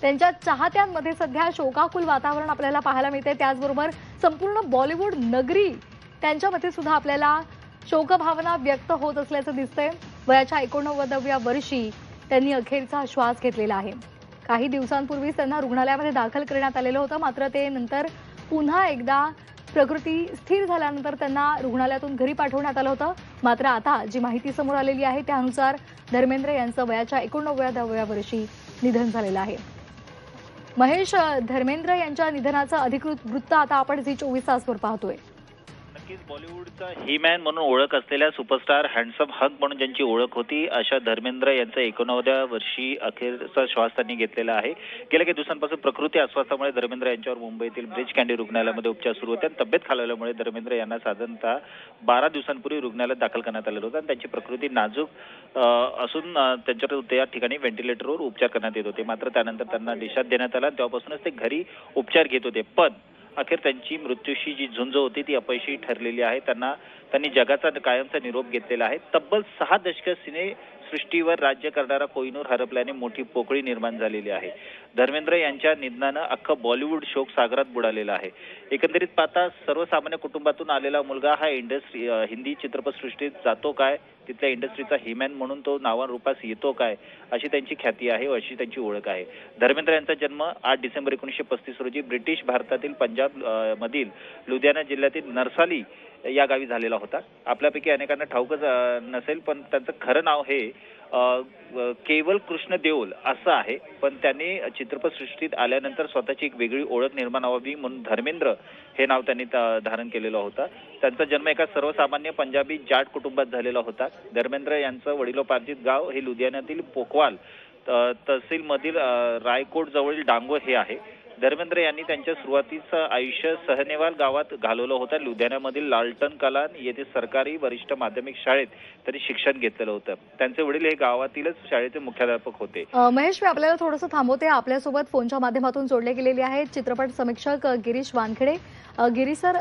त्यांच्या चाहत्यांमध्ये सध्या शोकाकुल वातावरण आपल्याला पाहायला मिळते। त्याचबरोबर संपूर्ण बॉलिवूड नगरी त्यांच्यामध्ये सुद्धा आपल्याला शोकभावना व्यक्त होत असल्याचं दिसतंय। वयाच्या 89व्या वर्षी त्यांनी अखेरचा श्वास घेतलेला आहे। काही दिवसांपूर्वी त्यांना रुग्णालयामध्ये दाखल करण्यात आलेलं होतं, मात्र ते नंतर पुन्हा एकदा प्रकृती स्थिर झाल्यानंतर त्यांना रुग्णालयातून घरी पाठवण्यात आलं होतं। मात्र आता जी माहिती समोर आलेली आहे त्यानुसार धर्मेंद्र यांचं वयाच्या 89व्या वर्षी निधन झालेलं आहे। महेश, धर्मेंद्र यांच्या निधनाचं अधिकृत वृत्त आता आपण झी24 तासवर पाहतोय। नक्कीच बॉलिवूडचा ही मॅन म्हणून ओळख असलेल्या सुपरस्टार हँडसम हग म्हणून ज्यांची ओळख होती अशा धर्मेंद्र यांचा 89व्या वर्षी अखेरचा श्वास त्यांनी घेतलेला आहे। गेल्या काही दिवसांपासून प्रकृती अस्वास्थ्यामुळे धर्मेंद्र यांच्यावर मुंबईतील ब्रिज कँडी रुग्णालयामध्ये उपचार सुरू होते। तब्येत खालावल्यामुळे धर्मेंद्र यांना साधारणतः 12 दिवसांपूर्वी रुग्णालयात दाखल करण्यात आलेलं होतं आणि त्यांची प्रकृती नाजूक असून त्यांच्यावर त्या ठिकाणी व्हेंटिलेटरवर उपचार करण्यात येत होते। मात्र त्यानंतर त्यांना डिस्चार्ज देण्यात आला। तेव्हापासूनच ते घरी उपचार घेत होते, पण अखेर त्यांची मृत्यूशी जी झुंज होती ती अपयशी ठरलेली आहे। त्यांनी जगाचा कायमचा निरोप घेतलेला आहे। तब्बल 6 दशक सिनेसृष्टीवर राज्य करणारा कोहिनूर हरपल्याने मोठी पोकळी निर्माण झालेली आहे। धर्मेंद्र यांच्या निधनानं अख्खं बॉलिवूड शोक सागरात बुडालेला आहे। एकंदरीत पाहता सर्वसामान्य कुटुंबातून आलेला मुलगा हा हिंदी चित्रपटसृष्टीत जातो काय, तिथल्या इंडस्ट्रीचा हिमॅन म्हणून तो नावारूपास येतो काय, अशी त्यांची ख्याती आहे, अशी त्यांची ओळख आहे। धर्मेंद्र यांचा जन्म 8 डिसेंबर 1935 रोजी ब्रिटिश भारतातील पंजाब मधील लुधियाना जिल्ह्यातील नरसाली या गावी झालेला होता। आपल्यापैकी अनेकांना ठाऊकच नसेल, पण त्यांचं खरं नाव हे केवल कृष्ण देओल असं आहे। पण त्यांनी चित्रपटसृष्टीत आल्यानंतर स्वतःची एक वेगळी ओळख निर्माण व्हावी म्हणून धर्मेंद्र हे नाव त्यांनी धारण केलेलं होतं। त्यांचा जन्म एका सर्वसामान्य पंजाबी जाट कुटुंबात झालेला होता। धर्मेंद्र यांचं वडिलोपार्जित गाव हे लुधियानातील पोकवाल तहसील मधील रायकोट जवळील डांगो हे आहे। धर्मेंद्र यांनी त्यांच्या सुरुवातीचं आयुष्य सहनेवाल गावात घालवलं होतं। लुधियानामधील लालटन कलान येथे सरकारी वरिष्ठ माध्यमिक शाळेत त्यांनी शिक्षण घेतलेलं होतं। त्यांचे वडील हे गावातीलच शाळेचे मुख्याध्यापक होते। महेश, मी आपल्याला थोडंसं थांबवते। आपल्यासोबत फोनच्या माध्यमातून जोडले गेलेले आहेत चित्रपट समीक्षक गिरीश वानखेडे। गिरीश सर,